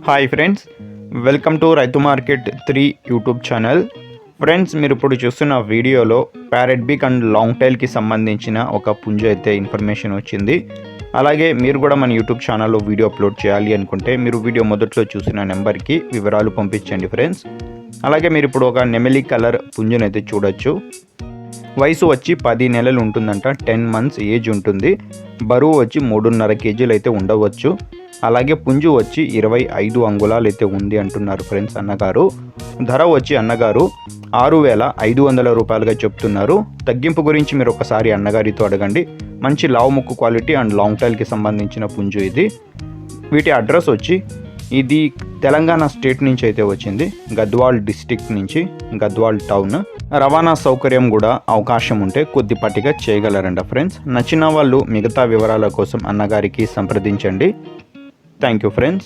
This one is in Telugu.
హాయ్ ఫ్రెండ్స్, వెల్కమ్ టు రైతు మార్కెట్ 3 యూట్యూబ్ ఛానల్. ఫ్రెండ్స్, మీరు ఇప్పుడు చూస్తున్న వీడియోలో ప్యారెట్ బిక్ అండ్ లాంగ్ టైల్కి సంబంధించిన ఒక పుంజు అయితే ఇన్ఫర్మేషన్ వచ్చింది. అలాగే మీరు కూడా మన యూట్యూబ్ ఛానల్లో వీడియో అప్లోడ్ చేయాలి అనుకుంటే మీరు వీడియో మొదట్లో చూసిన నెంబర్కి వివరాలు పంపించండి ఫ్రెండ్స్. అలాగే మీరు ఇప్పుడు ఒక నెమలి కలర్ పుంజునైతే చూడొచ్చు. వయసు వచ్చి 10 నెలలు ఉంటుందంట. 10 మంత్స్ ఏజ్ ఉంటుంది. బరువు వచ్చి 3.5 కేజీలు అయితే ఉండవచ్చు. అలాగే పుంజు వచ్చి 25 అంగుళాలు అయితే ఉంది అంటున్నారు ఫ్రెండ్స్ అన్నగారు. ధర వచ్చి అన్నగారు 6,500 రూపాయలుగా చెప్తున్నారు. తగ్గింపు గురించి మీరు ఒకసారి అన్నగారితో అడగండి. మంచి లావు ముక్కు క్వాలిటీ అండ్ లాంగ్ టైల్కి సంబంధించిన పుంజు ఇది. వీటి అడ్రస్ వచ్చి ఇది తెలంగాణ స్టేట్ నుంచి అయితే వచ్చింది. గద్వాల్ డిస్టిక్ నుంచి, గద్వాల్ టౌన్. రవాణా సౌకర్యం కూడా అవకాశం ఉంటే కొద్దిపాటిగా చేయగలరంట ఫ్రెండ్స్. నచ్చిన వాళ్ళు మిగతా వివరాల కోసం అన్నగారికి సంప్రదించండి. Thank you friends.